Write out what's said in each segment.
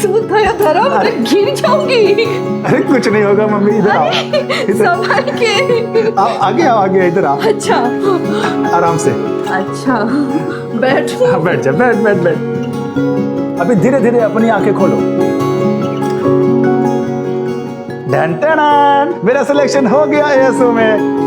सूद है धर्म, मैं गिर जाऊंगी। अरे कुछ नहीं होगा मम्मी, इधर आओ। संभाल के। आगे आओ, आगे इधर आओ। अच्छा आराम से। अच्छा बैठ। हाँ बैठ जा, बैठ बैठ बैठ। अभी धीरे धीरे अपनी आंखें खोलो। डन टन, मेरा सिलेक्शन हो गया एएसओ में।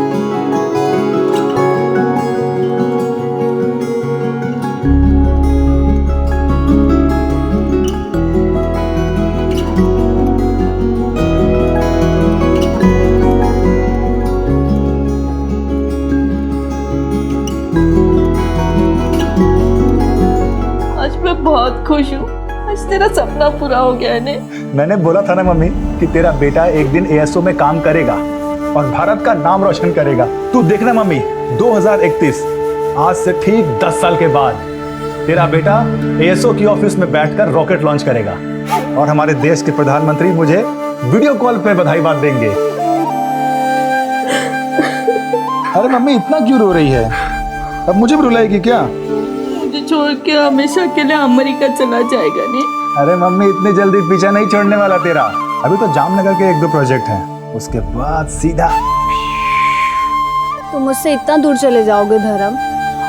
आज मैं बहुत खुश हूँ, आज तेरा सपना पूरा हो गया है। मैंने बोला था ना मम्मी कि तेरा बेटा एक दिन एएसओ में काम करेगा और भारत का नाम रोशन करेगा। तू देखना मम्मी, 2031 आज से ठीक 10 साल के बाद तेरा बेटा एएसओ की ऑफिस में बैठकर रॉकेट लॉन्च करेगा और हमारे देश के प्रधानमंत्री मुझे वीडियो कॉल पे बधाई बात देंगे। अरे मम्मी इतना क्यों रो रही है? अब मुझे भी रुलाएगी क्या? मुझे छोड़ के हमेशा के लिए अमेरिका चला जाएगा नहीं? अरे मम्मी इतनी जल्दी पीछा नहीं छोड़ने वाला तेरा। अभी तो जामनगर के 1-2 प्रोजेक्ट हैं, उसके बाद सीधा। तुम मुझसे इतना दूर चले जाओगे धर्म,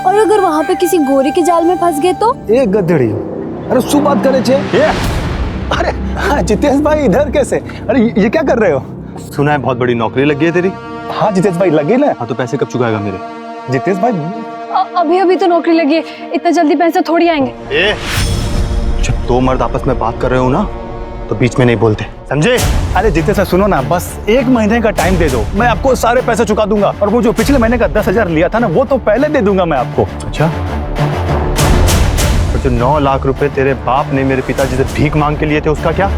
और अगर वहाँ पे किसी गोरी के जाल में फंस गए तो? एक गधड़ी। अरे सु बात करे छे। अरे हाँ जितेश भाई इधर कैसे? अरे ये क्या कर रहे हो? सुना है बहुत बड़ी नौकरी लगी है तेरी। हाँ जितेश भाई लगी ना। हाँ तो पैसे कब चुकाएगा मेरे? जितेश भाई अभी अभी तो नौकरी लगी है, इतना जल्दी पैसे थोड़ी आएंगे। जब दो मर्द आपस में बात कर रहे हो ना तो बीच में नहीं बोलते, समझे? अरे जितेश भाई सुनो ना, बस 1 महीने का टाइम दे दो, मैं आपको सारे पैसे चुका दूंगा। और वो जो पिछले महीने का 10,000 लिया था ना, वो तो पहले दे दूंगा मैं आपको। अच्छा, तो जो 9 लाख रुपए तेरे बाप ने मेरे पिताजी से भीख मांग के लिए थे उसका क्या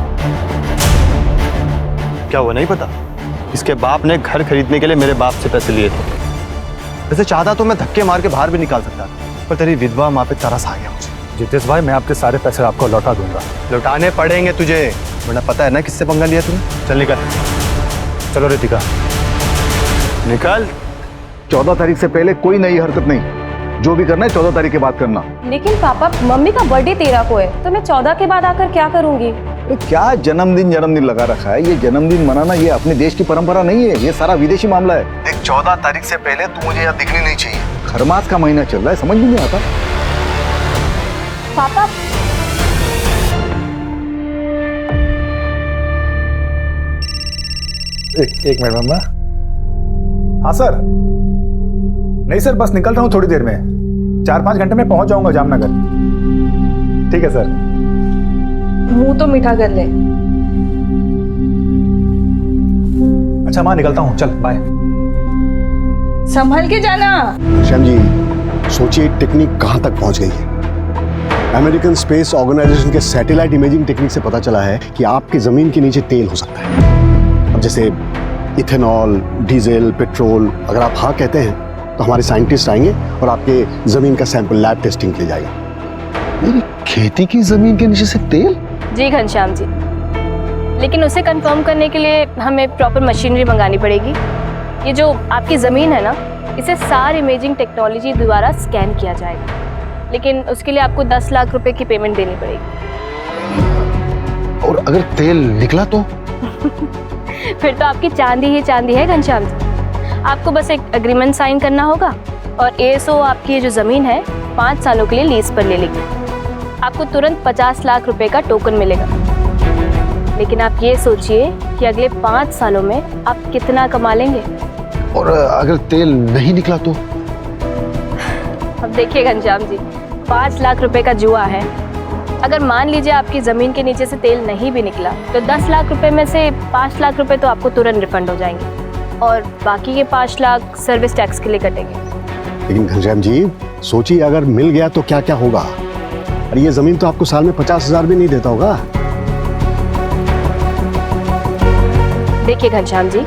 हुआ नहीं पता? इसके बाप ने घर खरीदने के लिए मेरे बाप से पैसे लिए थे। वैसे चाहता तो मैं धक्के मार के बाहर भी निकाल सकता, पर तेरी विधवा माँ पे तरस आ गया मुझे। जितेश भाई मैं आपके सारे पैसे आपको लौटा दूंगा। लौटाने पड़ेंगे तुझे, वरना पता है ना किससे पंगा लिया तूने। चल निकल। चलो रितिका निकल। 14 तारीख से पहले कोई नई हरकत नहीं, जो भी करना है 14 तारीख के बाद करना। लेकिन पापा मम्मी का बर्थडे 13 को है, तो मैं 14 के बाद आकर क्या करूंगी? तो क्या जन्मदिन लगा रखा है? ये जन्मदिन मनाना ये अपने देश की परंपरा नहीं है, ये सारा विदेशी मामला है। देख 14 तारीख से पहले तू मुझे यहाँ दिखनी नहीं चाहिए। खरमास का महीना चल रहा है, समझ में नहीं आता। पापा एक मिनट मम्मा। हाँ सर। नहीं सर, बस निकल रहा हूँ थोड़ी देर में, 4-5 घंटे में पहुंच जाऊंगा जामनगर। ठीक है सर। मुंह तो मीठा कर ले। अच्छा माँ निकलता हूँ, चल बाय। संभल के जाना। श्याम जी सोचिए टेक्निक कहां तक पहुंच गई है। अमेरिकन स्पेस ऑर्गेनाइजेशन के सैटेलाइट इमेजिंग टेक्निक से पता चला है कि आपकी जमीन के नीचे तेल हो सकता है। अब जैसे इथेनॉल, डीजल, पेट्रोल। अगर आप हाँ कहते हैं तो हमारे साइंटिस्ट आएंगे और आपके जमीन का सैंपल लैब टेस्टिंग के लिए जाएगा। मेरी खेती की जमीन के नीचे से तेल? जी घनश्याम जी, लेकिन उसे कंफर्म करने के लिए हमें प्रॉपर मशीनरी मंगानी पड़ेगी। ये जो आपकी ज़मीन है ना, इसे सार इमेजिंग टेक्नोलॉजी द्वारा स्कैन किया जाएगा, लेकिन उसके लिए आपको 10 लाख रुपए की पेमेंट देनी पड़ेगी। और अगर तेल निकला तो? फिर तो आपकी चांदी ही चांदी है घनश्याम जी। आपको बस एक एग्रीमेंट साइन करना होगा और एएसओ आपकी ये जो ज़मीन है 5 सालों के लिए लीज पर ले लेगी। आपको तुरंत 50 लाख रुपए का टोकन मिलेगा। लेकिन आप ये सोचिए कि अगले 5 सालों में आप कितना कमा लेंगे। और अगर तेल नहीं निकला तो? अब देखिए घनश्याम जी, 5 लाख रुपए का जुआ है। अगर मान लीजिए आपकी ज़मीन के नीचे से तेल नहीं भी निकला तो 10 लाख रुपए में से 5 लाख रुपए तो आपको तुरंत रिफंड हो जाएंगे और बाकी के 5 लाख सर्विस टैक्स के लिए कटेंगे। लेकिन घनश्याम जी सोचिए अगर मिल गया तो क्या क्या होगा? अरे ये जमीन तो आपको साल में 50,000 भी नहीं देता होगा। देखिए घनश्याम जी,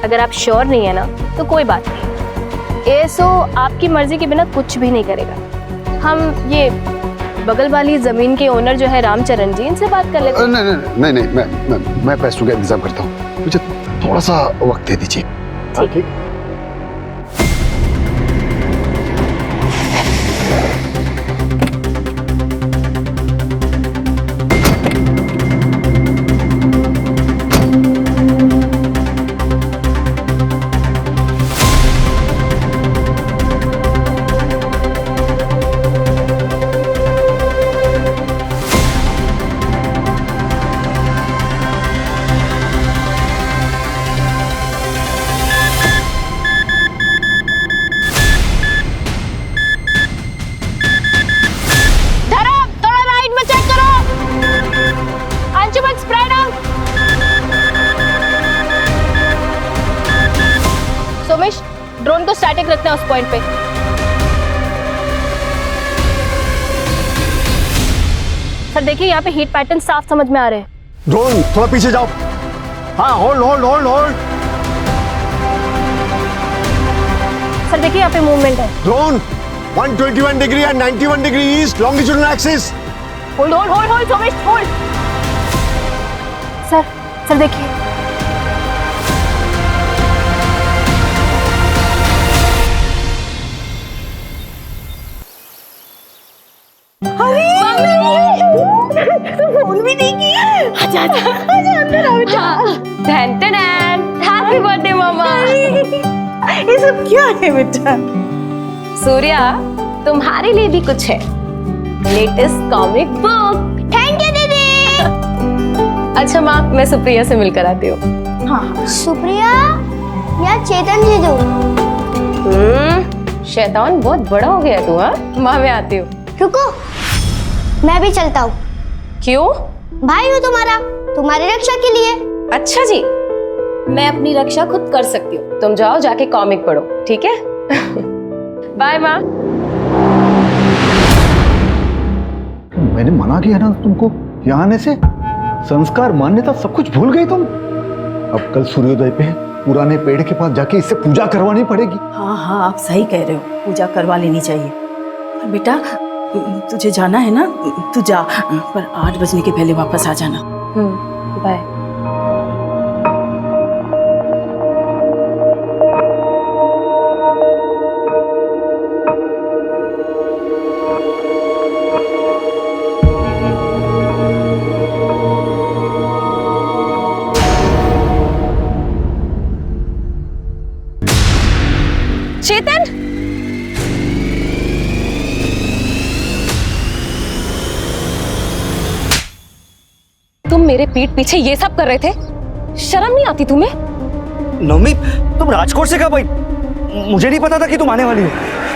अगर आप श्योर नहीं है ना तो कोई बात नहीं। एएसओ आपकी मर्जी के बिना कुछ भी नहीं करेगा। हम ये बगल वाली जमीन के ओनर जो है रामचरण जी, इनसे बात कर लेते हैं। नहीं, मैं पैसों का इंतजाम करता हूँ, मुझे थोड़ा सा वक्त दे दीजिए। ठीक। ड्रोन को स्टैटिक रखना है उस पॉइंट पे। सर देखिए यहाँ पे हीट पैटर्न साफ समझ में आ रहे हैं। ड्रोन थोड़ा पीछे जाओ। हाँ, hold hold hold hold. Sir देखिए यहाँ पे मूवमेंट है। Drone 121 degree and 91 degree east longitudinal axis. Hold hold hold hold Somesh hold. Sir देखिए। फोन भी नहीं किया। आजा आजा आजा अंदर आओ बेटा। धन धन हैप्पी बर्थडे मामा। ये सब क्या है बेटा? सूर्या तुम्हारे लिए भी कुछ है, latest comic book. Thank you दीदी। अच्छा माँ, मैं सुप्रिया से मिलकर आती हूँ। हाँ सुप्रिया या चेतन जीजू? शैतान बहुत बड़ा हो गया तू। हाँ माँ, मैं आती हूँ। रुको, मैं भी चलता हूँ। क्यों? भाई हूँ तुम्हारा, तुम्हारी रक्षा के लिए। अच्छा जी, मैं अपनी रक्षा खुद कर सकती हूँ। तुम जाओ जाके कॉमिक पढ़ो, ठीक है? बाय माँ। मैंने मना किया ना तुमको यहाँ आने से। संस्कार मान्यता सब कुछ भूल गई तुम। अब कल सूर्योदय पे पुराने पेड़ के पास जाके इससे पूजा करवानी पड़ेगी। हाँ हाँ, आप सही कह रहे हो, पूजा करवा लेनी चाहिए। पर बेटा तुझे जाना है ना, तू जा, पर 8 बजने के पहले वापस आ जाना। बाय। चेतन, तुम मेरे पीठ पीछे ये सब कर रहे थे? शर्म नहीं आती तुम्हें? नवमी, तुम राजकोट से कब आई? मुझे नहीं पता था कि तुम आने वाली हो।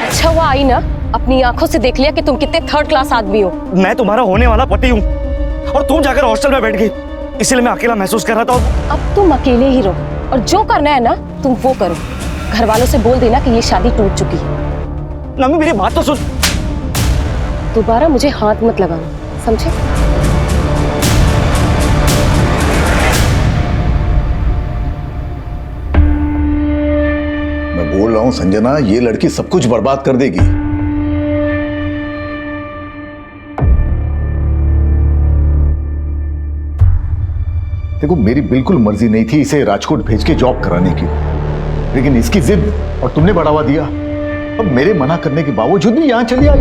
अच्छा हुआ आई ना, अपनी आंखों से देख लिया कि तुम कितने थर्ड क्लास आदमी हो। मैं तुम्हारा होने वाला पति हूँ और तुम जाकर हॉस्टल में बैठ गई, इसलिए मैं अकेला महसूस कर रहा था। अब तुम अकेले ही रहो और जो करना है ना तुम वो करो। घर वालों से बोल देना कि ये शादी टूट चुकी है। नवमी मेरी बात तो सुन। दोबारा मुझे हाथ मत लगाना, समझे? मैं बोल रहा हूँ संजना, ये लड़की सब कुछ बर्बाद कर देगी। देखो, मेरी बिल्कुल मर्जी नहीं थी इसे राजकोट भेज के जॉब कराने की, लेकिन इसकी जिद और तुमने बढ़ावा दिया। अब मेरे मना करने के बावजूद भी यहां चली आई।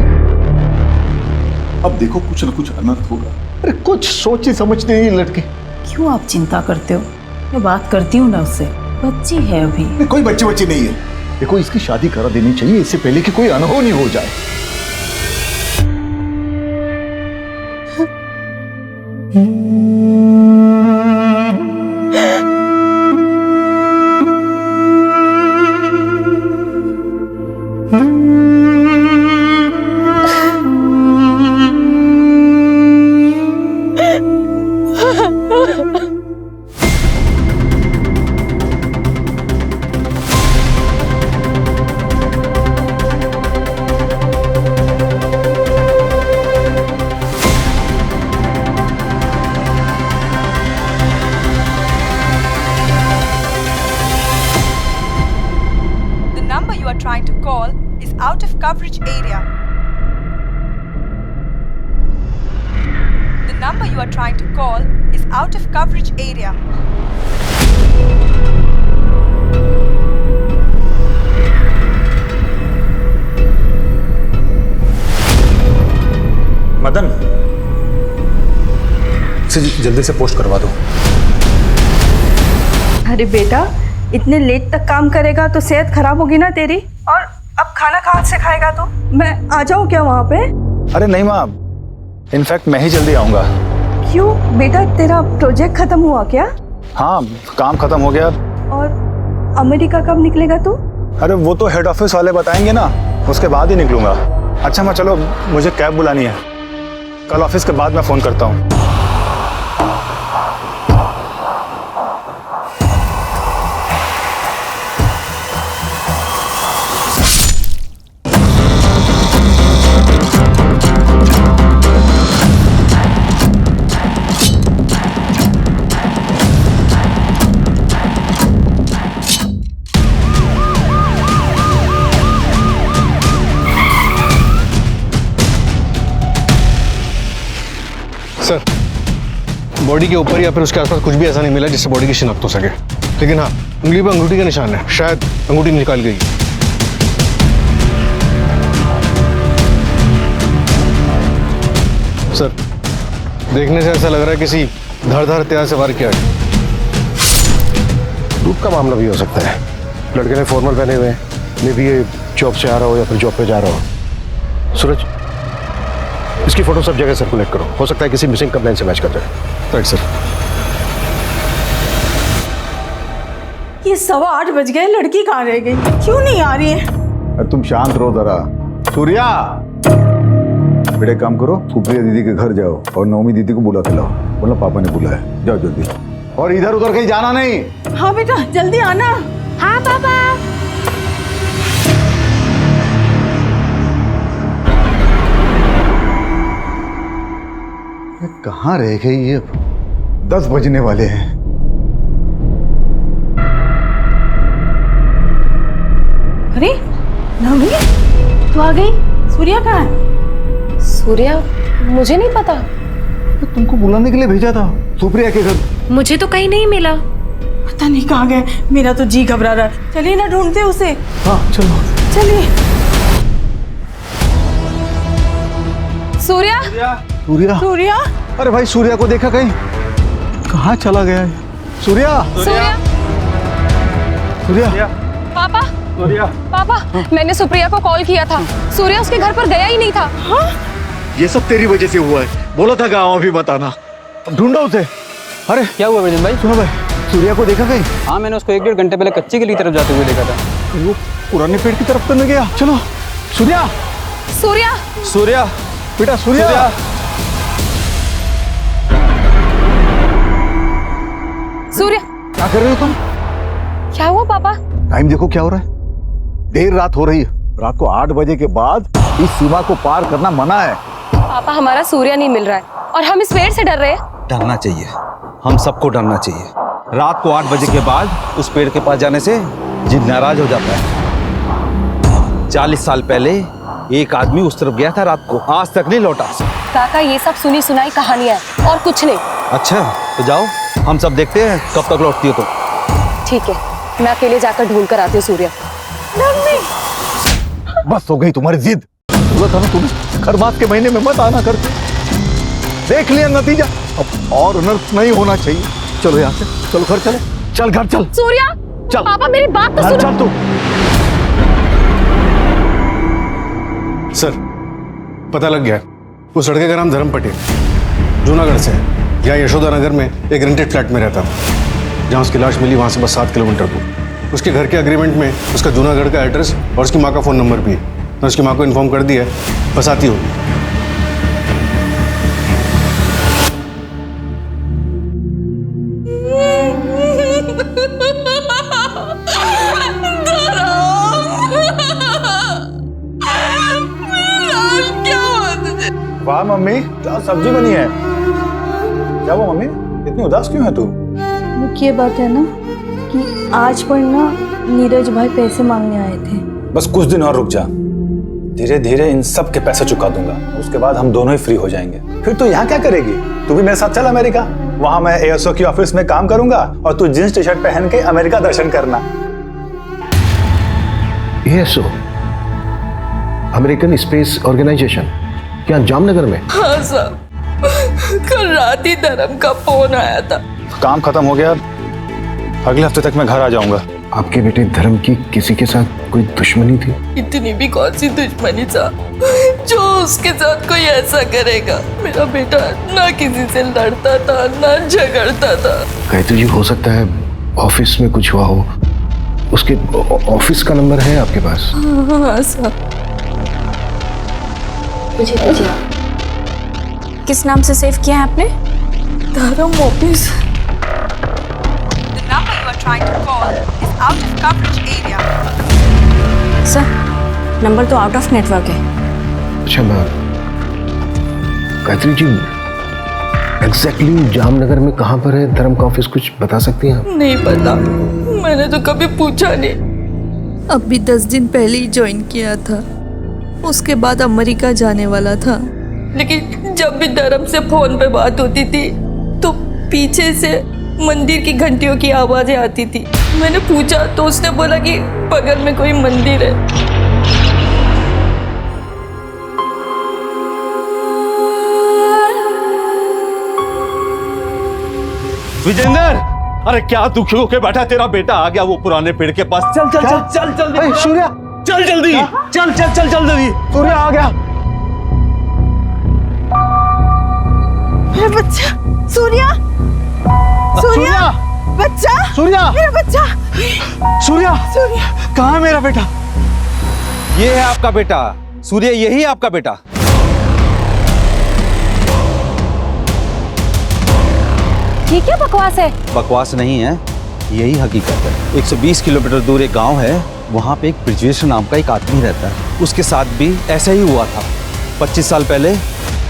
अब देखो कुछ न कुछ अनर्थ होगा। अरे कुछ सोची समझती नहीं लड़की। क्यों आप चिंता करते हो? मैं बात करती हूँ ना उससे, बच्ची है अभी। कोई बच्ची नहीं है। देखो, इसकी शादी करा देनी चाहिए इससे पहले कि कोई अनहोनी हो जाए। You are trying to call is out of coverage area. The number you are trying to call is out of coverage area. Madan, इसे जल्दी से पोस्ट करवा दो। अरे बेटा, इतने लेट तक काम करेगा तो सेहत खराब होगी ना तेरी। और अब खाना कहाँ से खाएगा तू? मैं आ जाऊँ क्या वहाँ पे? अरे नहीं माँ, इनफैक्ट मैं ही जल्दी आऊँगा। क्यों बेटा, तेरा प्रोजेक्ट खत्म हुआ क्या? हाँ, काम खत्म हो गया। और अमेरिका कब निकलेगा तू? अरे वो तो हेड ऑफिस वाले बताएंगे ना, उसके बाद ही निकलूंगा। अच्छा माँ, चलो मुझे कैब बुलानी है, कल ऑफिस के बाद मैं फ़ोन करता हूँ। बॉडी के ऊपर या फिर उसके आसपास कुछ भी ऐसा नहीं मिला जिससे बॉडी की शिनाख्त हो सके, लेकिन हाँ उंगली पर अंगूठी का निशान है, शायद अंगूठी निकाल गई। सर देखने से ऐसा लग रहा है किसी धारदार हथियार से वार किया है। लूट का मामला भी हो सकता है। लड़के ने फॉर्मल पहने हुए हैं, मे भी ये जॉब से आ रहा हो या फिर जॉब पे जा रहा हो। सूरज, इसकी फोटो सब जगह सर्कुलेट करो, हो सकता है किसी मिसिंग कंप्लेन से मैच कर जाए। Right sir. ये 8:15 बज गए, लड़की कहाँ रह गई? क्यों नहीं आ रही है? अरे तुम शांत रहो जरा। सूर्या, बेटे काम करो, सुप्रिया दीदी के घर जाओ और नवमी दीदी को बुला के लाओ, बोला पापा ने बुलाया। जाओ जल्दी, और इधर उधर कहीं जाना नहीं। हाँ बेटा जल्दी आना। हाँ पापा। कहाँ रह गई ये? 10 बजने वाले हैं। अरे नवमी, तू आ गई? सूर्या कहाँ है? सूर्या, मुझे नहीं पता। तो तुमको बुलाने के लिए भेजा था सुप्रिया के घर। मुझे तो कहीं नहीं मिला। पता नहीं कहाँ गए, मेरा तो जी घबरा रहा है। चलिए ना ढूंढते उसे। हाँ चलो चलिए। सूर्या, सूर्या, सूर्या, अरे भाई सूर्या को देखा कहीं? कहाँ चला गया है सूर्या? सूर्या, सूर्या, पापा, सूर्या, पापा, मैंने सुप्रिया को कॉल किया था, सूर्या उसके घर पर गया ही नहीं था। ये सब तेरी वजह से हुआ है। बोला था गाँव अभी बताना। ढूंढो उसे। अरे क्या हुआ विजन भाई? सुनो भाई, सूर्या को देखा कहीं? हाँ, मैंने उसको 1-1.5 घंटे पहले कच्ची गली की तरफ जाते हुए देखा था। वो पुराने पेड़ की तरफ तो नहीं गया? चलो सूर्या, सूर्या, सूर्या, बेटा सूर्या, सूर्या, क्या कर रहे हो तुम? क्या हुआ पापा? टाइम देखो क्या हो रहा है। देर रात हो रही है। रात को 8 बजे के बाद इस सीमा को पार करना मना है। पापा, हमारा सूर्या नहीं मिल रहा है और हम इस पेड़ से डर रहे हैं। डरना चाहिए, हम सबको डरना चाहिए। रात को 8 बजे के बाद उस पेड़ के पास जाने से जिद नाराज हो जाता है। 40 साल पहले एक आदमी उस तरफ गया था रात को, आज तक नहीं लौटा। काका, ये सब सुनी सुनाई कहानियां हैं और कुछ नहीं। अच्छा तो जाओ, हम सब देखते हैं कब तक लौटती हो तुम। ठीक है, मैं अकेले जाकर ढूंढ कर आती हूँ सूर्या। बस हो गई तुम्हारी जिद। बोला था ना तुम्हें, हर बात के महीने में मत आना करते। देख लिया नतीजा, अब और अनर्थ नहीं होना चाहिए। चलो यहाँ से, चलो घर चलो। चल घर चल। सूर्या, चल। पापा मेरी बात तो घर सुनो। चल तू। सर पता लग गया, उस लड़के का नाम धर्म पटेल, जूनागढ़ से है। यहाँ यशोदा नगर में एक रेंटेड फ्लैट में रहता था। जहाँ उसकी लाश मिली वहाँ से बस 7 किलोमीटर दूर। उसके घर के एग्रीमेंट में उसका जूनागढ़ का एड्रेस और उसकी माँ का फ़ोन नंबर भी है। मैं उसकी माँ को इन्फॉर्म कर दिया है, बस आती होगी। वाह मम्मी, क्या सब्जी बनी है? क्या वो मम्मी, इतनी उदास क्यों है तू? मुख्य बात है ना कि आज पर ना नीरज भाई पैसे मांगने आए थे। बस कुछ दिन और रुक जा, धीरे धीरे इन सब के पैसे चुका दूंगा। उसके बाद हम दोनों ही फ्री हो जाएंगे। फिर तू यहाँ क्या करेगी? तू भी मेरे साथ चल अमेरिका। वहां मैं एएसओ की ऑफिस में काम करूंगा और तू जींस टी शर्ट पहन के अमेरिका दर्शन करना। एएसओ, अमेरिकन स्पेस ऑर्गेनाइजेशन, क्या जामनगर में? हाँ साहब, कल रात ही धर्म का फोन आया था। काम खत्म हो गया, अगले हफ्ते तक मैं घर आ जाऊंगा। आपके बेटे धर्म की किसी के साथ कोई दुश्मनी थी? इतनी भी कौन सी दुश्मनी था जो उसके साथ कोई ऐसा करेगा। मेरा बेटा ना किसी से लड़ता था ना झगड़ता था। गायत्री जी, हो सकता है ऑफिस में कुछ हुआ हो। उसके ऑफिस का नंबर है आपके पास? हाँ साहब। किस नाम से सेव किया है आपने? धर्म office. The number you are trying to call is out of coverage area. Sir, number तो आउट ऑफ नेटवर्क है। अच्छा मैम, गायत्री जी एग्जैक्टली जामनगर में कहाँ पर है धर्म का ऑफिस, कुछ बता सकती हैं आप? नहीं पता, मैंने तो कभी पूछा नहीं। अभी 10 दिन पहले ही ज्वाइन किया था, उसके बाद अमेरिका जाने वाला था। लेकिन जब भी धर्म से फोन पे बात होती थी तो पीछे से मंदिर की घंटियों की आवाजें आती थी। मैंने पूछा तो उसने बोला कि बगल में कोई मंदिर है। विजेंद्र, अरे क्या दुखी होके बैठा, तेरा बेटा आ गया वो पुराने पेड़ के पास। चल चल चल चल जल्दी। सूर्या, चल जल्दी, चल चल चल चल जल्दी। सूर्या आ गया। मेरा बच्चा सूर्या, सूर्या, बच्चा, सूर्या, मेरा बच्चा, सूर्या, सूर्या। कहाँ है मेरा बेटा? ये है आपका बेटा सूर्य, यही आपका बेटा। ये क्या बकवास है? बकवास नहीं है, यही हकीकत है। 120 किलोमीटर दूर एक गांव है, वहां पे एक ब्रिजेश नाम का एक आदमी रहता है। उसके साथ भी ऐसा ही हुआ था। 25 साल पहले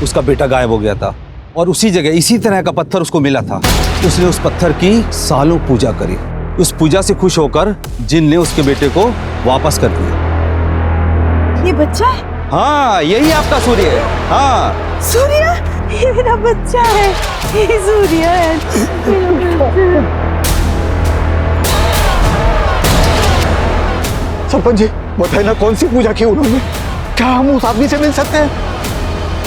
उसका बेटा गायब हो गया था और उसी जगह इसी तरह का पत्थर उसको मिला था। उसने उस पत्थर की सालों पूजा करी। उस पूजा से खुश होकर जिन ने उसके बेटे को वापस कर दिया। ये बच्चा है? हाँ, यही आपका सूर्य है। हाँ सूर्या, ये मेरा बच्चा है, ये सूर्या है, मेरा बच्चा। सरपंच जी बताइए ना, कौन सी पूजा की उन्होंने? क्या हम उस आदमी से मिल सकते हैं?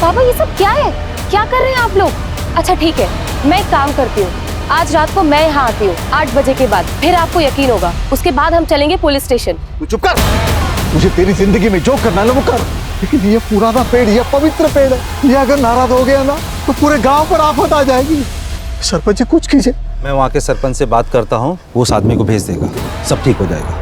बाबा ये सब क्या है? क्या कर रहे हैं आप लोग? अच्छा ठीक है, मैं एक काम करती हूँ, आज रात को मैं यहाँ आती हूँ 8 बजे के बाद, फिर आपको यकीन होगा। उसके बाद हम चलेंगे पुलिस स्टेशन। तू चुप कर। मुझे तेरी जिंदगी में जो करना है वो कर, लेकिन ये पुराना पेड़, ये पवित्र पेड़ है, ये अगर नाराज हो गया ना तो पूरे गांव पर आफत आ जाएगी। सरपंच जी कुछ कीजिए। मैं वहाँ के सरपंच से बात करता हूँ, वो उस आदमी को भेज देगा, सब ठीक हो जाएगा।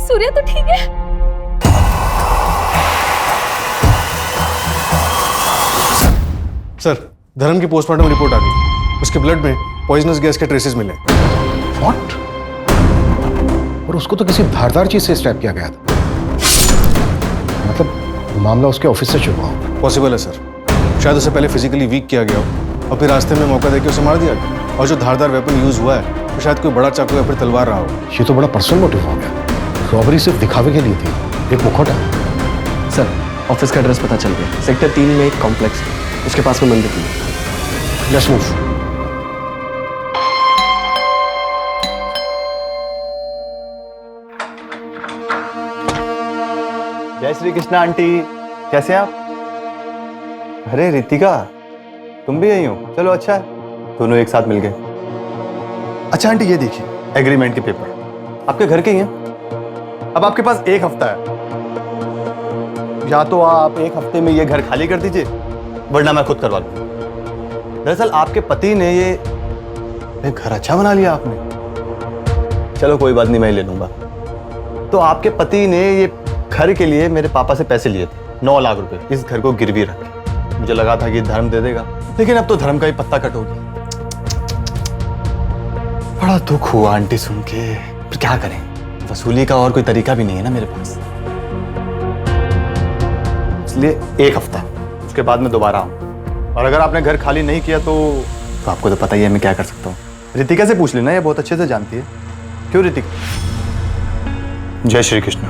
सूर्य तो ठीक है। सर, धर्म की पोस्टमार्टम रिपोर्ट आ गई। उसके ब्लड में पॉइजनस गैस के ट्रेसेस मिले। व्हाट? और उसको तो किसी धारदार चीज से स्टैब किया गया था। मतलब मामला उसके ऑफिस से शुरू हुआ। पॉसिबल है सर, शायद उसे पहले फिजिकली वीक किया गया हो और फिर रास्ते में मौका देकर उसे मार दिया गया। और जो धारदार वेपन यूज हुआ है तो शायद कोई बड़ा चाकू या फिर तलवार रहा हो। ये तो बड़ा पर्सनल मोटिव हो गया। रॉबरी सिर्फ दिखावे के लिए थी, एक मुखौटा। सर, ऑफिस का एड्रेस पता चल गया। सेक्टर 3 में एक कॉम्प्लेक्स है, उसके पास में मंदिर थी। Let's move. जय श्री कृष्णा आंटी, कैसे हैं आप? अरे रितिका, तुम भी यही हो? चलो अच्छा है, दोनों एक साथ मिल गए। अच्छा आंटी ये देखिए, एग्रीमेंट के पेपर आपके घर के ही हैं। अब आपके पास 1 हफ्ता है, या तो आप 1 हफ्ते में ये घर खाली कर दीजिए, वरना मैं खुद करवा लूंगा। दरअसल आपके पति ने ये घर अच्छा बना लिया आपने। चलो कोई बात नहीं, मैं ले लूंगा। तो आपके पति ने ये घर के लिए मेरे पापा से पैसे लिए थे, 9 लाख रुपए, इस घर को गिरवी रख के। मुझे लगा था कि धर्म दे देगा, लेकिन अब तो धर्म का ही पत्ता कट हो गया। बड़ा दुख हुआ आंटी सुन के, पर क्या करें, वसूली का और कोई तरीका भी नहीं है ना मेरे पास। इसलिए 1 हफ्ता, उसके बाद मैं दोबारा आऊँ। और अगर आपने घर खाली नहीं किया तो आपको तो पता ही है मैं क्या कर सकता हूँ। रितिका से पूछ लेना, ये बहुत अच्छे से जानती है। क्यों रितिका? जय श्री कृष्ण।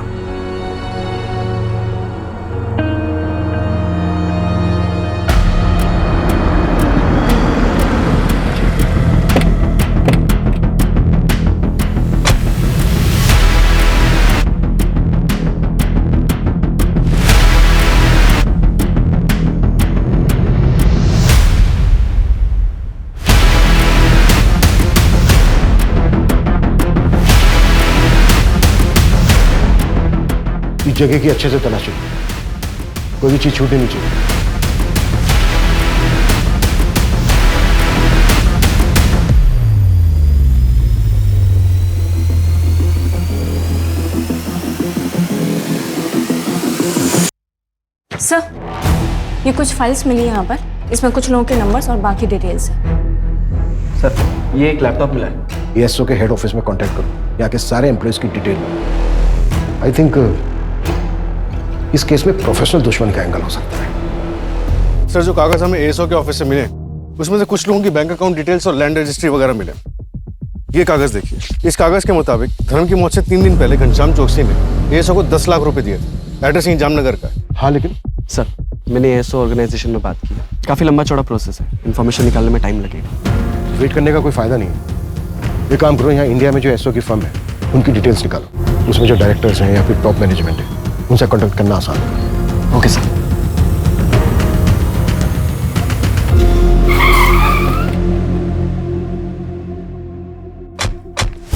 इस जगह की अच्छे से तलाशी, कोई भी चीज छूटनी नहीं चाहिए। सर, ये कुछ फाइल्स मिली यहाँ पर, इसमें कुछ लोगों के नंबर्स और बाकी डिटेल्स हैं। सर, ये एक लैपटॉप मिला है। एएसओ के हेड ऑफिस में कांटेक्ट करो, यहाँ के सारे एम्प्लॉयज की डिटेल। आई थिंक इस केस में प्रोफेशनल दुश्मन का एंगल हो सकता है। सर, जो कागज हमें एएसओ के ऑफिस से मिले, उसमें से कुछ लोगों की बैंक अकाउंट डिटेल्स और लैंड रजिस्ट्री वगैरह मिले। ये कागज देखिए, इस कागज के मुताबिक धर्म की मौत से 3 दिन पहले घनश्याम चौकसी ने एएसओ को 10 लाख रुपए दिए थे। एड्रेस यहीं जामनगर का है। हाँ, लेकिन सर, मैंने एएसओ ऑर्गेनाइजेशन में बात की, काफी लंबा चौड़ा प्रोसेस है, इन्फॉर्मेशन निकालने में टाइम लगेगा। वेट करने का कोई फायदा नहीं है। ये काम करो, यहाँ इंडिया में जो एएसओ की फर्म है उनकी डिटेल्स निकालो, उसमें जो डायरेक्टर्स हैं या फिर टॉप मैनेजमेंट है उनसे कॉन्टेक्ट करना आसान है। Okay sir.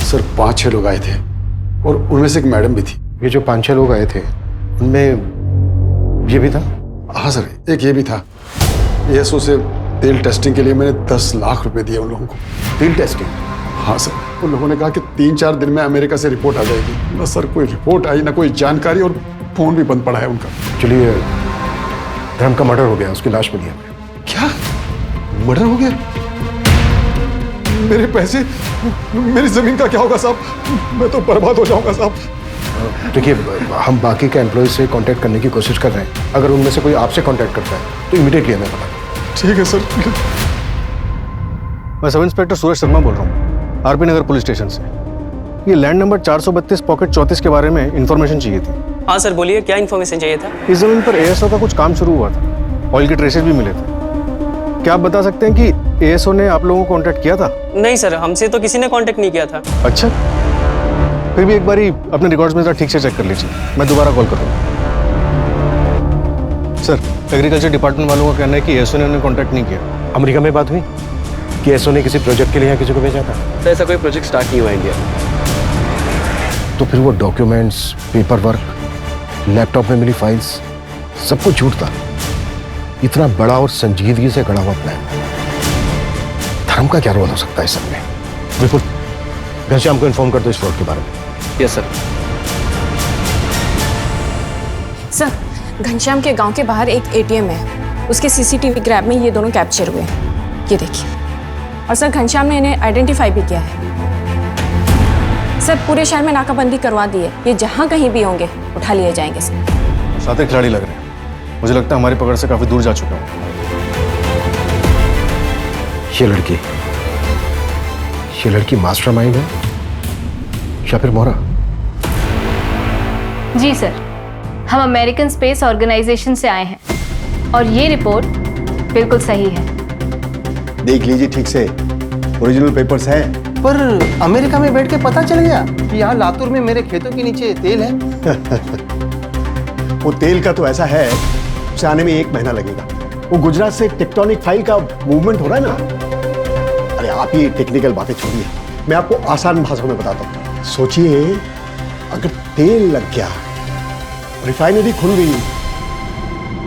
सर, 5-6 लोग आए थे और उनमें से एक मैडम भी थी। ये जो 5-6 लोग आए थे उनमें ये भी था? हाँ सर, एक ये भी था। एएसओ से तेल टेस्टिंग के लिए मैंने 10 लाख रुपए दिए उन लोगों को। तेल टेस्टिंग? हाँ सर, उन लोगों ने कहा कि 3-4 दिन में अमेरिका से रिपोर्ट आ जाएगी। ना सर कोई रिपोर्ट आई, ना कोई जानकारी, और फोन भी बंद पड़ा है उनका। चलिए, धर्म का मर्डर हो गया, उसकी लाश मिली हमें। क्या मर्डर हो गया? मेरे पैसे, मेरी जमीन का क्या होगा साहब? मैं तो बर्बाद हो जाऊंगा साहब। देखिए, हम बाकी के एम्प्लॉय से कांटेक्ट करने की कोशिश कर रहे हैं। अगर उनमें से कोई आपसे कांटेक्ट करता है तो इमीडिएटली हमें बता। ठीक है सर। मैं सब इंस्पेक्टर सूरज शर्मा बोल रहा हूँ, आरपी नगर पुलिस स्टेशन से। ये लैंड नंबर 432 पॉकेट 34 के बारे में इंफॉर्मेशन चाहिए थी। हाँ सर, बोलिए, क्या इन्फॉर्मेशन चाहिए था? इस जमीन पर एएसओ का कुछ काम शुरू हुआ था, ऑयल के ट्रेसेस भी मिले थे। क्या आप बता सकते हैं कि एएसओ ने आप लोगों को कांटेक्ट किया था? नहीं सर, हमसे तो किसी ने कांटेक्ट नहीं किया था। अच्छा, फिर भी एक बारी अपने रिकॉर्ड्स में ठीक से चेक कर लीजिए, मैं दोबारा कॉल करूँगा। सर, एग्रीकल्चर डिपार्टमेंट वालों का कहना है कि एएसओ ने उन्हें कांटेक्ट नहीं किया। अमेरिका में बात हुई कि एएसओ ने किसी प्रोजेक्ट के लिए यहाँ किसी को भेजा था? तो ऐसा कोई प्रोजेक्ट स्टार्ट नहीं हुआ इंडिया में। तो फिर वो डॉक्यूमेंट्स, पेपर वर्क, लैपटॉप में मिली फाइल्स, सब कुछ झूठ था। इतना बड़ा और संजीदगी से गढ़ा हुआ प्लान, धर्म का क्या रोल हो सकता है इस सब में? बिल्कुल, घनश्याम को इन्फॉर्म कर दो इस फ्रॉड के बारे में। Yes sir. सर, घनश्याम के गांव के बाहर एक एटीएम है, उसके सीसीटीवी ग्रैब में ये दोनों कैप्चर हुए हैं, ये देखिए। और सर, घनश्याम ने इन्हें आइडेंटिफाई भी किया है। सर, पूरे शहर में नाकाबंदी करवा दी है, ये जहां कहीं भी होंगे उठा लिए जाएंगे सर। साथ ही खिलाड़ी लग रहे हैं, मुझे लगता है हमारी पकड़ से काफी दूर जा चुका हूँ। ये लड़की मास्टरमाइंड है या फिर मोहरा? जी सर, हम अमेरिकन स्पेस ऑर्गेनाइजेशन से आए हैं और ये रिपोर्ट बिल्कुल सही है। देख लीजिए ठीक से, ओरिजिनल पेपर्स हैं। पर अमेरिका में बैठ के पता चल गया कि यहाँ लातूर में मेरे खेतों के नीचे तेल है। वो तेल का तो ऐसा है, उसे आने में 1 महीना लगेगा। वो गुजरात से टेक्टोनिक फाइल का मूवमेंट हो रहा है ना। अरे आप ये टेक्निकल बातें छोड़िए, मैं आपको आसान भाषा में बताता हूँ। सोचिए, अगर तेल लग गया, रिफाइनरी खुल गई,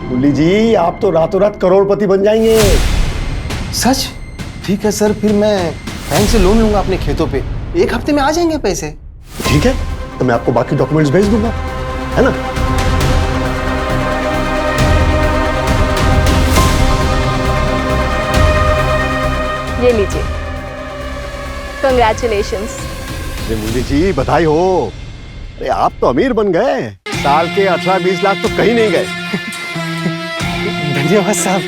मुरली जी आप तो रातों रात करोड़पति बन जाएंगे। सच? ठीक है सर, फिर मैं बैंक से लोन लूंगा अपने खेतों पे, 1 हफ्ते में आ जाएंगे पैसे। ठीक है, तो मैं आपको बाकी डॉक्यूमेंट्स भेज दूंगा, है ना? ये लीजिए, कंग्रेचुलेशंस। अरे मुन्नी जी बधाई हो। अरे आप तो अमीर बन गए, साल के 18-20 लाख तो कहीं नहीं गए। धन्यवाद साहब।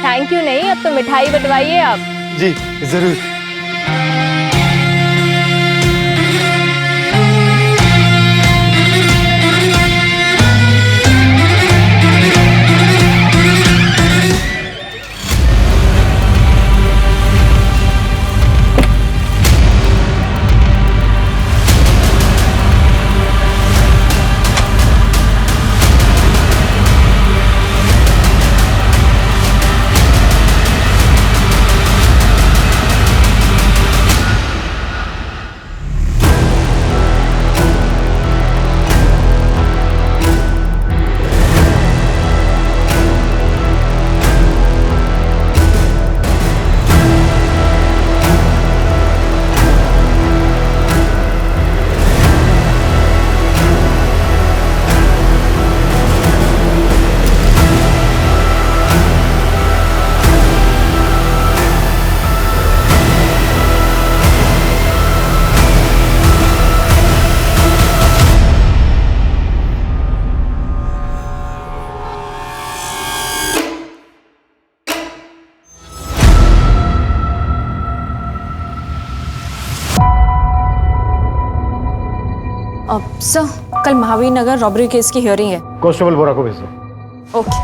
थैंक यू नहीं, अब तो मिठाई बंटवाइए आप। जी जरूर। सर, कल महावीर नगर रॉबरी केस की हियरिंग है। कांस्टेबल बोरा को भेज दो। ओके।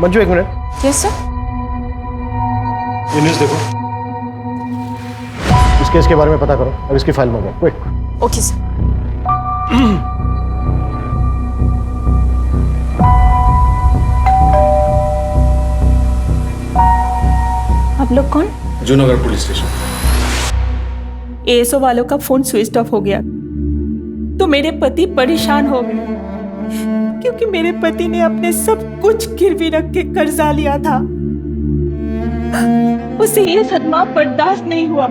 मंजू एक मिनट। Yes sir. ये न्यूज़ देखो, इस केस के बारे में पता करो और इसकी फाइल मंगाओ क्विक। Okay sir. आप लोग कौन? Junagadh police station. एएसओ वालों का फोन स्विच ऑफ हो गया तो मेरे पति परेशान हो गए, क्योंकि मेरे पति ने अपने सब कुछ गिरवी रख के कर्जा लिया था। उसे ये सदमा बर्दाश्त नहीं हुआ,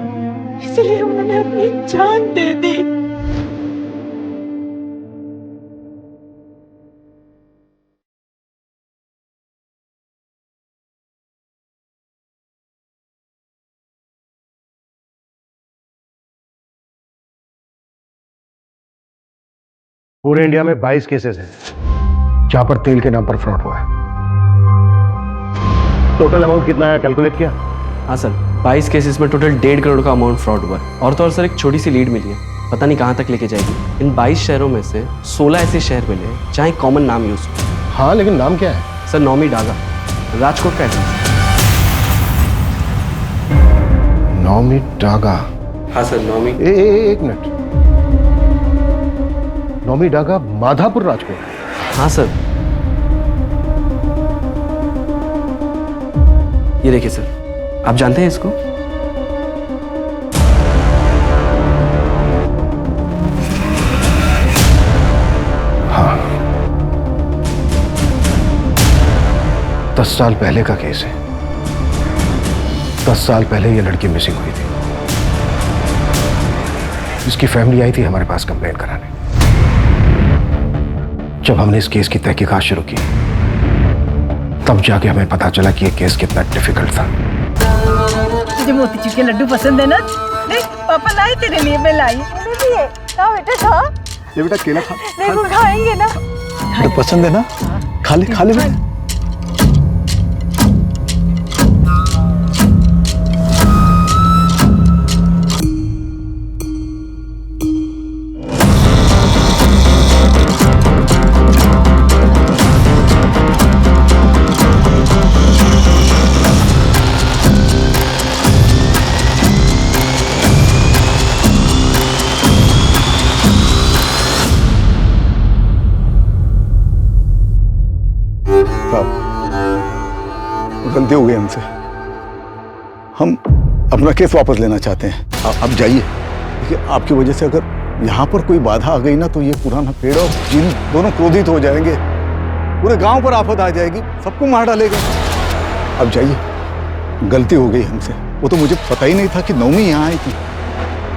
इसलिए उन्होंने अपनी जान दे दी। पूरे इंडिया में 22 केसेस हैं जहां पर तेल के नाम पर फ्रॉड हुआ है। टोटल अमाउंट कितना है कैलकुलेट किया? हाँ सर, 22 केसेस में टोटल 1.5 करोड़ का अमाउंट फ्रॉड हुआ है। और तो और सर, एक छोटी सी लीड मिली है, पता नहीं कहाँ तक लेके जाएगी। इन 22 शहरों में से 16 ऐसे शहर मिले हैं जहाँ एक कॉमन नाम यूज हो। हाँ, लेकिन नाम क्या है? सर, नौमी डागा, राजकोट का एड्रेस। नौमी डागा? हाँ सर, नौमी। एक मिनट, नौमी डागा माधापुर राजकोट? हाँ सर। ये देखिए सर, आप जानते हैं इसको? हाँ, 10 साल पहले का केस है। 10 साल पहले ये लड़की मिसिंग हुई थी। इसकी फैमिली आई थी हमारे पास कंप्लेंट कराने। जब हमने इस केस की तहकीकात शुरू की, तब जाके हमें पता चला कि ये केस कितना डिफिकल्ट था। तुझे मोतीचूर के लड्डू पसंद है ना? देख, पापा लाए तेरे लिए, मैं लाई। खा बेटा, खा। ये बेटा केला खा। देखो, खाएंगे ना? तो पसंद है ना? खा ले बेटा। गलती हो गई हमसे, हम अपना केस वापस लेना चाहते हैं। अब जाइए। देखिए, आपकी वजह से अगर यहाँ पर कोई बाधा आ गई ना, तो ये पुराना पेड़ और जिन दोनों क्रोधित हो जाएंगे, पूरे गांव पर आफत आ जाएगी, सबको मार डालेगा। अब जाइए, गलती हो गई हमसे। वो तो मुझे पता ही नहीं था कि नौमी यहाँ आई थी,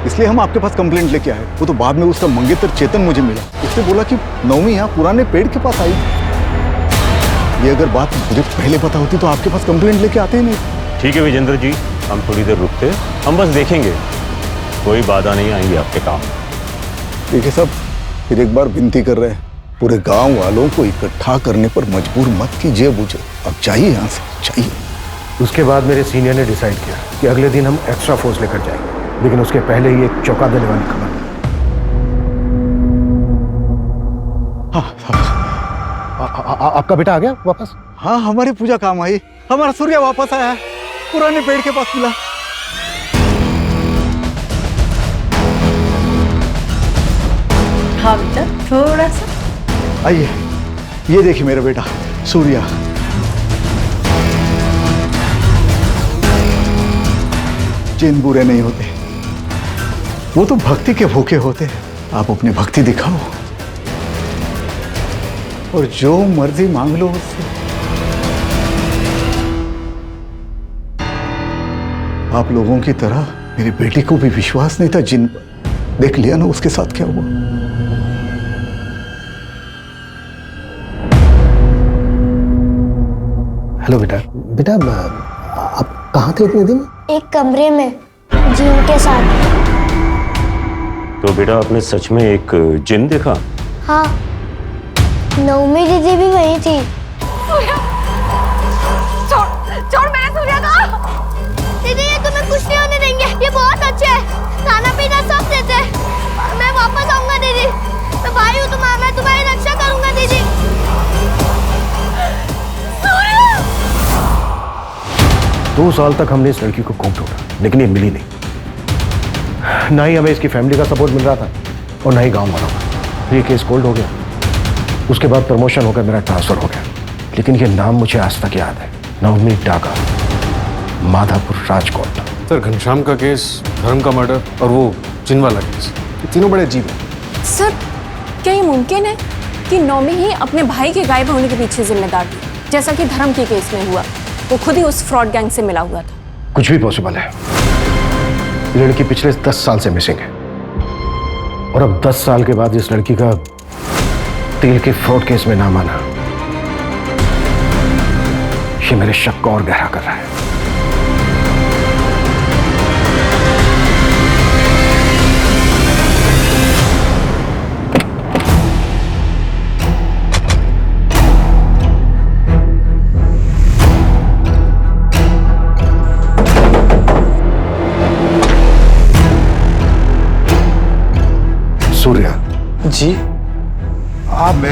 इसलिए हम आपके पास कंप्लेंट लेके आए। वो तो बाद में उसका मंगेतर चेतन मुझे मिला, उसने बोला कि नौमी यहाँ पुराने पेड़ के पास आई थी। ये अगर बात मुझे पहले पता होती तो आपके पास कंप्लेंट लेके आते ही नहीं। ठीक है विजेंद्र जी, हम थोड़ी देर रुकते, हम बस देखेंगे, कोई बाधा नहीं आएंगी आपके काम। ठीक है साहब, फिर एक बार विनती कर रहे हैं, पूरे गांव वालों को इकट्ठा करने पर मजबूर मत कीजिए मुझे। अब चाहिए यहाँ से, चाहिए। उसके बाद मेरे सीनियर ने डिसाइड किया कि अगले दिन हम एक्स्ट्रा फोर्स लेकर जाएंगे, लेकिन उसके पहले ही एक चौंका देने वाली खबर। आपका बेटा आ गया वापस? हाँ, हमारी पूजा काम आई, हमारा सूर्य वापस आया, पुराने पेड़ के पास मिला। हाँ बेटा, थोड़ा सा। आइए, ये देखिए मेरा बेटा सूर्या। जिन बुरे नहीं होते, वो तो भक्ति के भूखे होते हैं। आप अपनी भक्ति दिखाओ और जो मर्जी मांग लो उससे। आप लोगों की तरह मेरी बेटी को भी विश्वास नहीं था जिन पर। देख लिया ना उसके साथ क्या हुआ। हेलो बेटा। बेटा आप कहाँ थे इतने दिन? एक कमरे में जिन के साथ। तो बेटा आपने सच में एक जिन देखा? हाँ, नवमी दीदी भी वही थी। छोड़ मेरे सूर्या को। दीदी ये तुम्हें कुछ नहीं होने देंगे, ये बहुत अच्छे हैं, खाना पीना सब देते हैं। मैं वापस आऊंगा दीदी, मैं भाई हूँ तुम्हारा, मैं तुम्हारी रक्षा करूंगा दीदी। 2 साल तक हमने इस लड़की को खूब ढूंढा, लेकिन ये मिली नहीं। ना ही हमें इसकी फैमिली का सपोर्ट मिल रहा था और ना ही गांव वालों का। ये केस कोल्ड हो गया, उसके बाद प्रमोशन होकर मेरा ट्रांसफर हो गया, लेकिन ये नाम मुझे आज तक याद है। नवमी डागा, माधापुर, राजकोट। सर, घनश्याम का केस, धर्म का मर्डर और वो जिन वाला केस, ये तीनों बड़े अजीब हैं। सर, क्या ये मुमकिन है कि नौमी ही अपने भाई के गायब होने के पीछे जिम्मेदार थी, जैसा कि धर्म के केस में हुआ? वो खुद ही उस फ्रॉड गैंग से मिला हुआ था। कुछ भी पॉसिबल है। लड़की पिछले 10 साल से मिसिंग है और अब 10 साल के बाद इस लड़की का तेल के फ्रॉड केस में नाम आना, ये मेरे शक को और गहरा कर रहा है। सूर्या जी, आप?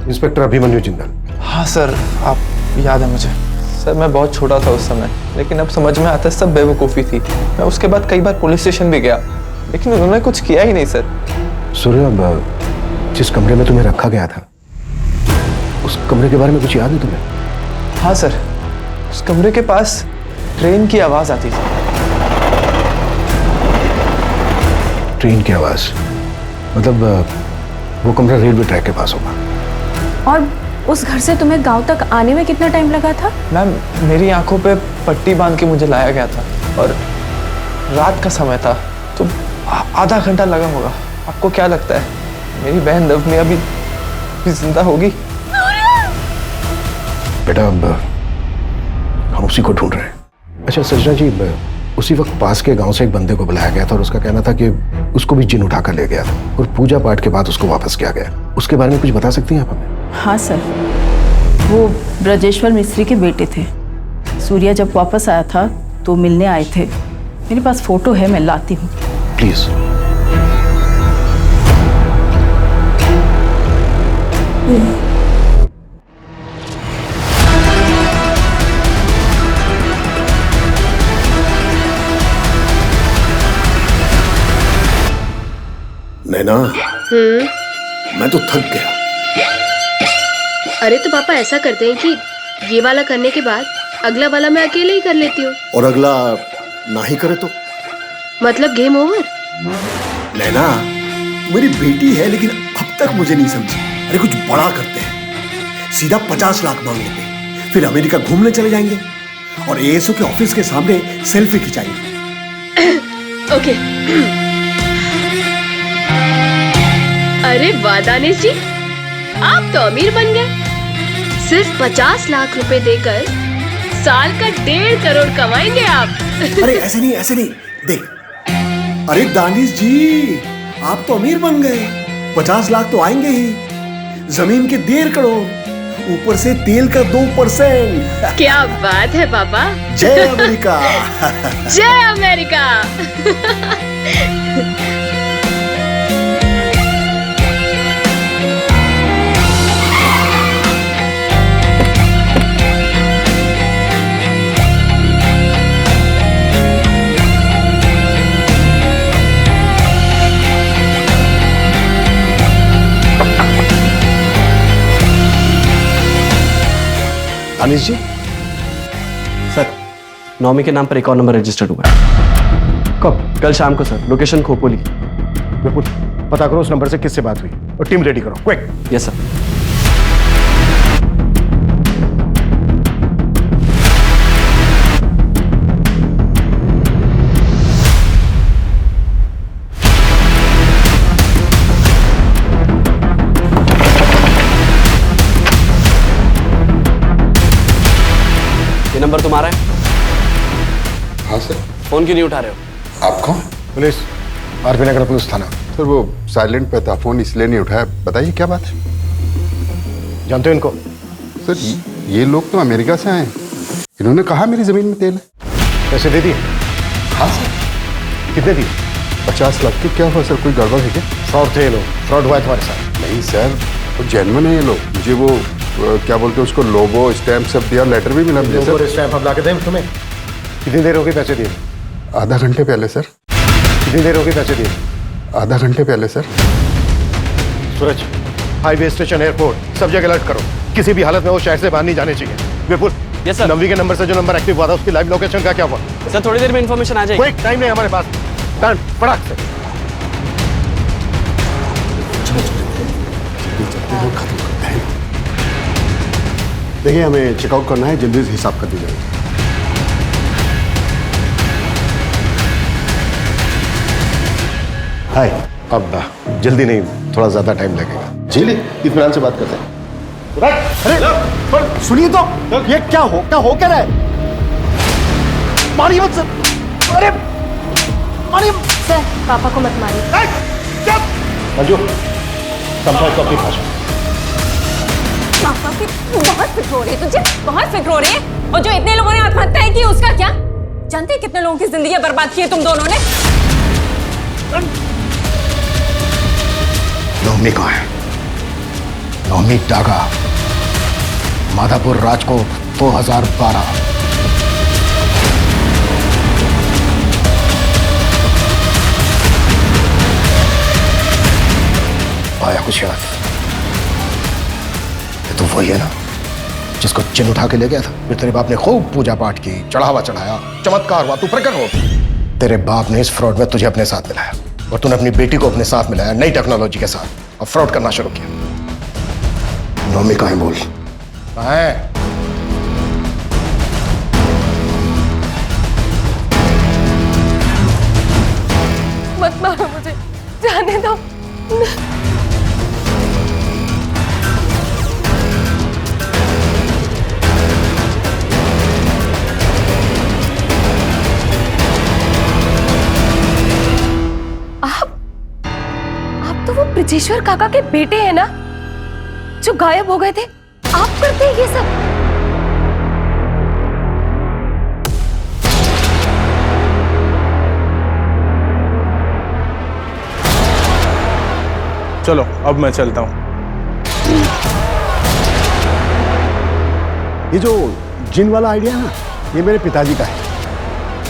इंस्पेक्टर अभिमन्यु जिंदल। हाँ सर, आप याद है मुझे। सर, मैं बहुत छोटा था उस समय, लेकिन अब समझ में आता है सब बेवकूफ़ी थी। मैं उसके बाद कई बार पुलिस स्टेशन भी गया, लेकिन उन्होंने कुछ किया ही नहीं सर। सूर्या, जिस कमरे में तुम्हें रखा गया था, उस कमरे के बारे में कुछ याद है तुम्हें? हाँ सर, उस कमरे के पास ट्रेन की आवाज़ आती थी। ट्रेन की आवाज़? मतलब वो कमरा रेलवे ट्रैक के पास होगा। और उस घर से तुम्हें गांव तक आने में कितना टाइम लगा था? मैम, मेरी आंखों पे पट्टी बांध के मुझे लाया गया था और रात का समय था, तो आधा घंटा लगा होगा। आपको क्या लगता है मेरी बहन नवमी अभी जिंदा होगी? बेटा, अब हम उसी को ढूंढ रहे हैं। अच्छा सजना जी, उसी वक्त पास के गांव से एक बंदे को बुलाया गया था और उसका कहना था कि उसको भी जिन उठाकर ले गया था और पूजा पाठ के बाद उसको वापस किया गया। उसके बारे में कुछ बता सकती हैं आप हमें? हाँ सर, वो ब्रजेश्वर मिस्त्री के बेटे थे। सूर्या जब वापस आया था तो मिलने आए थे। मेरे पास फोटो है, मैं लाती हूँ। प्लीज। नैना, मैं तो थक गया। अरे तो पापा ऐसा करते हैं कि ये वाला करने के बाद अगला वाला मैं अकेले ही कर लेती हूँ। और अगला ना ही करे तो? मतलब गेम ओवर? नैना, मेरी बेटी है लेकिन अब तक मुझे नहीं समझी। अरे कुछ बड़ा करते हैं, सीधा 50 लाख मांग लेते हैं, फिर अमेरिका घूमने चले जाएंगे और एएसओ के ऑफिस के सामने सेल्फी खिंचाएंगे। ओके। अरे वाह दानिश जी, आप तो अमीर बन गए। सिर्फ 50 लाख रुपए देकर साल का 1.5 करोड़ कमाएंगे आप। अरे ऐसे नहीं देख। अरे दानिश जी, आप तो अमीर बन गए। 50 लाख तो आएंगे ही, जमीन के 1.5 करोड़, ऊपर से तेल का 2%। क्या बात है पापा। जय अमेरिका। जय अमेरिका। दानिश जी, सर नौमी के नाम पर एक और नंबर रजिस्टर्ड हुआ है। कब? कल शाम को सर, लोकेशन खोपोली। विपुल, पता करो उस नंबर से किससे बात हुई और टीम रेडी करो, क्विक। Yes sir. ये नंबर तुम्हारा है? हाँ सर। फोन क्यों नहीं उठा रहे हो? आप कौन? पुलिस, आरपी नगर पुलिस थाना। सर वो साइलेंट पे था, फोन इसलिए नहीं उठाया। बताइए क्या बात है? जानते हो इनको? सर ये लोग तो अमेरिका से आए हैं। इन्होंने कहा मेरी जमीन में तेल है। पैसे दे दिए? हाँ सर। कितने दिए? 50 लाख की। क्या हुआ सर, कोई गड़बड़ है क्या? फ्रॉड थे ये लोग, फ्रॉड हुआ है तुम्हारे साथ। नहीं सर, वो जेन्युइन है ये लोग। मुझे वो क्या बोलते हैं उसको, लोगो स्टैम्प सब दिया, लेटर भी मिला मुझे सर। स्टैम्प हम ला के दें तुम्हें? कितनी देर हो गई पैसे दिए? आधा घंटे पहले सर। कितनी देर हो गई पैसे दिए? आधा घंटे पहले सर। सूरज, हाईवे स्टेशन, एयरपोर्ट, सब जगह अलर्ट करो। किसी भी हालत में वो शहर से बाहर नहीं जाने चाहिए। विपुल, यस सर। नवी के नंबर से जो नंबर एक्टिव हुआ था उसकी लाइव लोकेशन का क्या हुआ? सर थोड़ी देर में इंफॉर्मेशन आ जाएगी। कोई टाइम नहीं हमारे पास। डन, फटाक से। देखिए हमें चेकआउट करना है, जल्दी से हिसाब कर दीजिएगा। हाय। अब जल्दी नहीं, थोड़ा ज्यादा टाइम लगेगा। चलिए इत्मीनान से बात करते हैं। अरे सुनिए तो, ये क्या हो क्या रहा है? मारिए मत सर। अरे मारिए सर, पापा को मत मारिए। मंजू, समझाओ तो अपनी भाषा। पापा की बहुत फिक्र हो रही है तुझे, बहुत फिक्र हो रही है। और जो इतने लोगों ने आत्महत्या की उसका क्या? जानते हैं कितने लोगों की जिंदगी बर्बाद की है तुम दोनों ने? नौमी कहाँ है? नौमी डागा, माधापुर, राजकोट, 2012। आया कुछ याद? ये तो वही है ना जिसको चिन्ह उठा के ले गया था। फिर तेरे बाप ने खूब पूजा पाठ की, चढ़ावा चढ़ाया, चमत्कार हुआ, तू प्रकट हो। तेरे बाप ने इस फ्रॉड में तुझे अपने साथ मिलाया और तूने अपनी बेटी को अपने साथ मिलाया नई टेक्नोलॉजी के साथ और फ्रॉड करना शुरू किया। नौमी कहाँ है बोल? कहाँ है? मत मारो मुझे, जाने दो। आप तो वो ब्रजेश्वर काका के बेटे हैं ना, जो गायब हो गए थे? आप करते हैं ये सब? चलो अब मैं चलता हूँ। ये जो जिन वाला आइडिया है ना, ये मेरे पिताजी का है।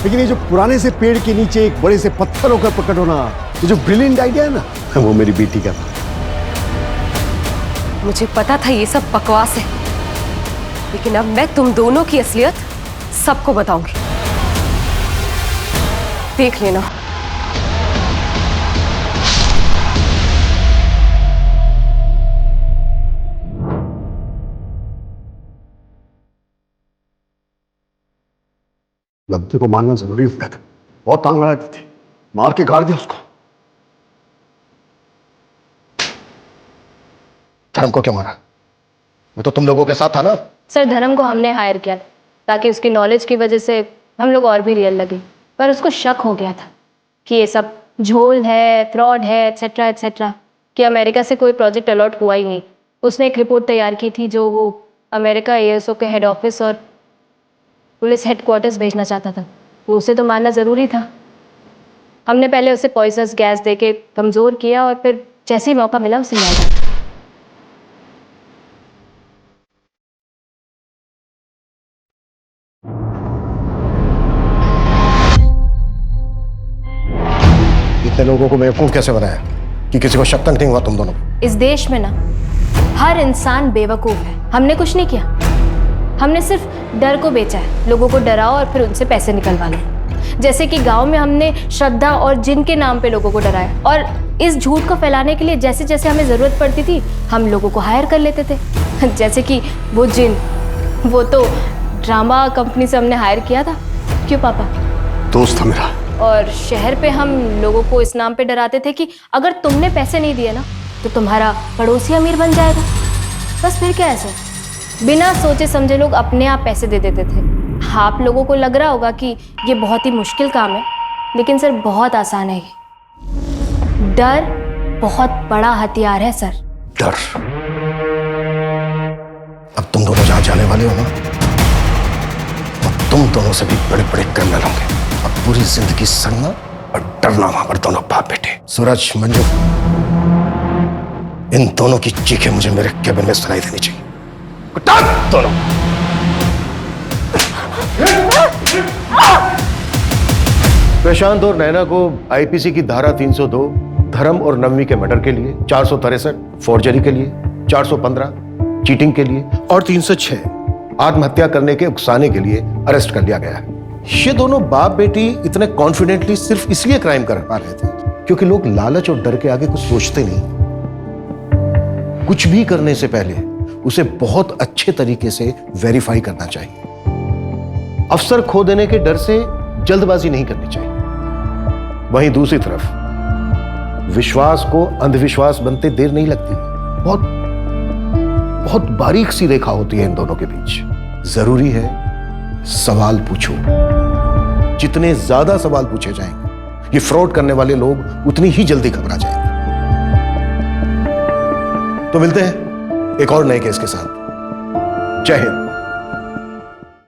लेकिन ये जो पुराने से पेड़ के नीचे एक बड़े से पत्थर होकर प्रकट होना, ये जो ब्रिलियंट आइडिया है ना, वो मेरी बेटी का था। मुझे पता था ये सब बकवास है, लेकिन अब मैं तुम दोनों की असलियत सबको बताऊंगी। देख लेना। लब्धे को मारना जरूरी हो गया था। बहुत तांग लगाती थी, मार के गाड़ दिया उसको। धर्म को क्यों मारा? मैं तो तुम लोगों के साथ था ना। सर, धर्म को हमने हायर किया ताकि उसकी नॉलेज की वजह से हम लोग और भी रियल लगे, पर उसको शक हो गया था कि ये सब झोल है, फ्रॉड है, एट्सेट्रा एट्सेट्रा, कि अमेरिका से कोई प्रोजेक्ट अलॉट हुआ ही नहीं। उसने एक रिपोर्ट तैयार की थी जो वो अमेरिका ASO के हेड ऑफिस और पुलिस हेडक्वार्टर्स भेजना चाहता था। वो उसे तो मानना ज़रूरी था। हमने पहले उसे पॉइजनस गैस दे के कमज़ोर किया और फिर जैसे ही मौका मिला उसे मार दिया। इतने लोगों को बेवकूफ कैसे बनाया कि किसी को शक तक नहीं हुआ तुम दोनों? इस देश में ना हर इंसान बेवकूफ़ है। हमने कुछ नहीं किया, हमने सिर्फ डर को बेचा है। लोगों को डराओ और फिर उनसे पैसे निकलवा लो। जैसे कि गांव में हमने श्रद्धा और जिन के नाम पे लोगों को डराया, और इस झूठ को फैलाने के लिए जैसे जैसे हमें ज़रूरत पड़ती थी हम लोगों को हायर कर लेते थे। जैसे कि वो जिन, वो तो ड्रामा कंपनी से हमने हायर किया था। क्यों पापा? दोस्त था मेरा। और शहर पे हम लोगों को इस नाम पे डराते थे कि अगर तुमने पैसे नहीं दिए ना तो तुम्हारा पड़ोसी अमीर बन जाएगा। बस फिर क्या है सर, बिना सोचे समझे लोग अपने आप पैसे दे देते थे। आप लोगों को लग रहा होगा कि ये बहुत ही मुश्किल काम है, लेकिन सर बहुत आसान है ये। डर बहुत बड़ा हथियार है सर। डर? अब तुम दोनों जहां जाने वाले हो ना, अब तुम दोनों से भी बड़े बड़े क्रिमिनल होंगे। अब पूरी जिंदगी सड़ना और डरना वहां पर दोनों बाप बेटे। सूरज, मंजू, इन दोनों की चीखें मुझे मेरे केबिन में सुनाई देनी चाहिए। दोनों प्रशांत और नैना को IPC की धारा 302 धर्म और नवमी के मर्डर के लिए, 463 फोर्जरी के लिए, 415 चीटिंग के लिए और 306 आत्महत्या करने के उकसाने के लिए अरेस्ट कर लिया गया है। ये दोनों बाप बेटी इतने कॉन्फिडेंटली सिर्फ इसलिए क्राइम कर पा रहे थे क्योंकि लोग लालच और डर के आगे कुछ सोचते नहीं। कुछ भी करने से पहले उसे बहुत अच्छे तरीके से वेरीफाई करना चाहिए। अफसर खो देने के डर से जल्दबाजी नहीं करनी चाहिए। वहीं दूसरी तरफ विश्वास को अंधविश्वास बनते देर नहीं लगती। बहुत बारीक सी रेखा होती है इन दोनों के बीच। जरूरी है सवाल पूछो। जितने ज्यादा सवाल पूछे जाएंगे ये फ्रॉड करने वाले लोग उतनी ही जल्दी घबरा जाएंगे। तो मिलते हैं एक और नए केस के साथ। जय हिंद।